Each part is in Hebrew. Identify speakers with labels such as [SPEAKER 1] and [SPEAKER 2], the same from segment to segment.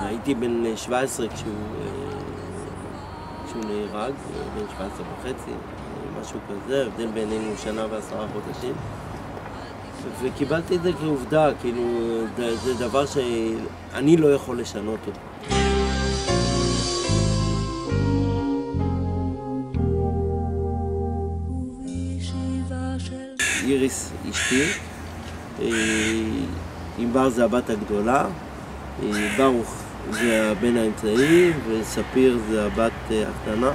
[SPEAKER 1] הייתי בן 17 כשהוא נהרג, בן 17 וחצי, משהו כזה, הבדל בינינו שנה ו10 חודשים. וקיבלתי את זה כעובדה, כאילו, זה דבר שאני לא יכול לשנות אותו. איריס אשתי, ענבר זה הבת הגדולה, ברוך זה הבן האמצעי וספיר זה הבת הקטנה.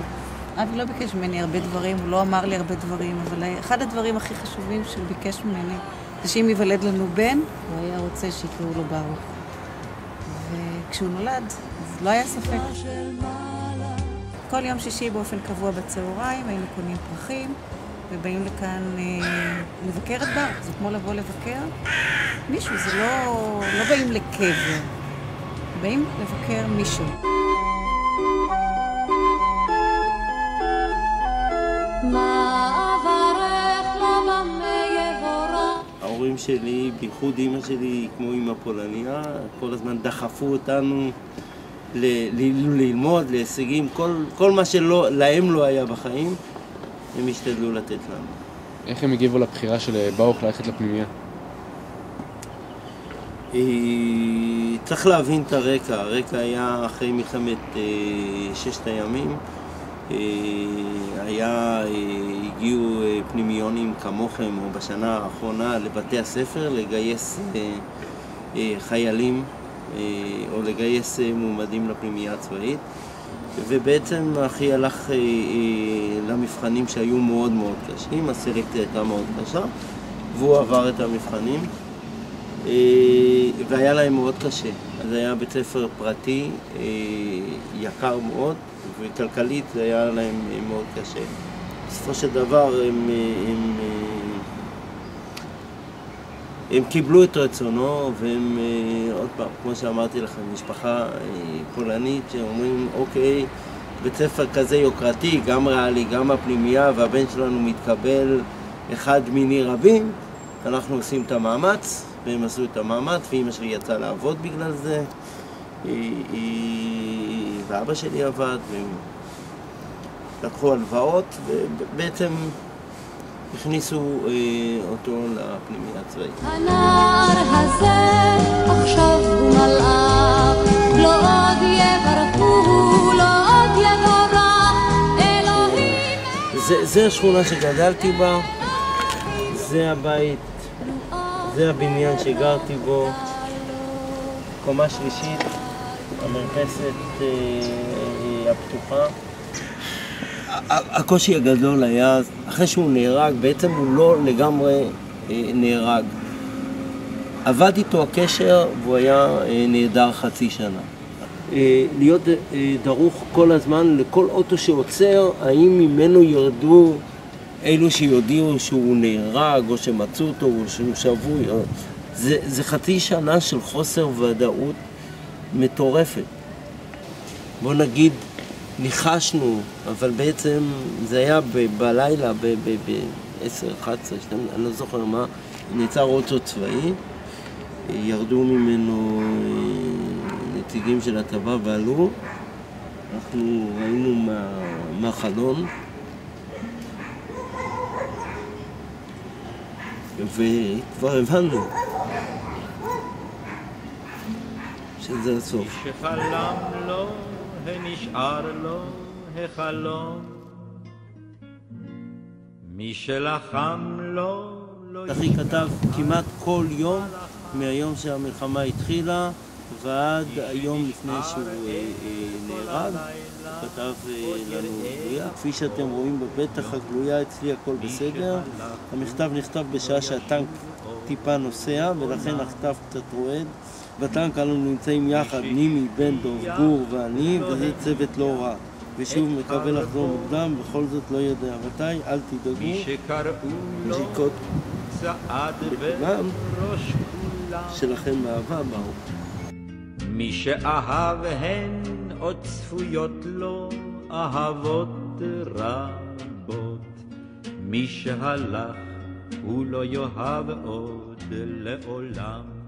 [SPEAKER 2] אבי לא ביקש ממני הרבה דברים, הוא לא אמר לי הרבה דברים, אבל אחד הדברים הכי חשובים שהוא ביקש ממני זה שאם ייוולד לנו בן, הוא היה רוצה שיקראו לו ברוך. וכשהוא נולד, אז לא היה ספק. כל יום שישי באופן קבוע בצהריים היינו קונים פרחים ובאים לכאן לבקר את ברוך. זה כמו לבוא לבקר מישהו, זה לא באים לקבר, באים לבקר מישהו.
[SPEAKER 1] ההורים שלי, בייחוד אמא שלי, כמו אמא פולניה, כל הזמן דחפו אותנו ללמוד, להישגים, כל מה שלהם לא היה בחיים, הם השתדלו לתת לנו.
[SPEAKER 3] איך הם הגיבו לבחירה של ברוך ללכת לפנימייה?
[SPEAKER 1] צריך להבין את הרקע. הרקע היה אחרי מלחמת ששת הימים. הגיעו פנימיונים כמוכם או בשנה האחרונה לבתי הספר לגייס חיילים או לגייס מועמדים לפנימייה הצבאית, ובעצם אחי הלך למבחנים שהיו מאוד מאוד קשים, הסלקציה הייתה מאוד קשה והוא עבר את המבחנים והיה להם מאוד קשה. אז היה בית ספר פרטי יקר מאוד וכלכלית זה היה להם מאוד קשה. בסופו של דבר הם קיבלו את רצונו והם, עוד פעם, כמו שאמרתי לכם, משפחה פולנית שאומרים, אוקיי, בית ספר כזה יוקרתי, גם ריאלי, גם הפנימייה, והבן שלנו מתקבל אחד מיני רבים, אנחנו עושים את המאמץ, והם עשו את המאמץ, ואמא שלי יצאה לעבוד בגלל זה, ואבא שלי עבד, והם לקחו הלוואות, ובעצם הכניסו אותו לפנימייה הצבאית.
[SPEAKER 4] הנער הזה עכשיו הוא מלאך, לא עוד יברכו, לא עוד יבורך, אלוהים.
[SPEAKER 1] זה השכונה שגדלתי בה, זה הבית, זה הבניין שגרתי בו, קומה שלישית, המרפסת הפתוחה. הקושי הגדול היה, אחרי שהוא נהרג, בעצם הוא לא לגמרי נהרג. עבד איתו הקשר והוא היה נהדר חצי שנה. להיות דרוך כל הזמן לכל אוטו שעוצר, האם ממנו ירדו אלו שיודיעו שהוא נהרג או שמצאו אותו או שהוא שבוי. זה חצי שנה של חוסר ודאות מטורפת. בוא נגיד, ניחשנו, אבל בעצם זה היה בלילה, ב-10, 11, אני לא זוכר מה, נעצר אוטו צבאי, ירדו ממנו נציגים של הצבא ועלו, אנחנו ראינו מהחלון, וכבר הבנו שזה הסוף.
[SPEAKER 5] מי שחלם לו ונשאר לו החלום, מי שלחם לו לא...
[SPEAKER 1] אחי כתב כמעט כל יום מהיום שהמלחמה התחילה ועד היום לפני שהוא נהרג, כתב לנו גלויה. כפי שאתם רואים בפתח הגלויה, אצלי הכל בסדר. המכתב נכתב בשעה שהטנק טיפה נוסע ולכן הכתב קצת רועד. בטנק אנו נמצאים יחד, נימי, בן דוב, גור ואני, וזה צוות לא רע. ושוב מקווה לחזור מוקדם, בכל זאת לא יודע מתי, אל תדאגו. נשיקות בכולם, שלכם באהבה באו.
[SPEAKER 5] מי שאהב הן עוד צפויות לו אהבות רבות, מי שהלך הוא לא יאהב עוד לעולם.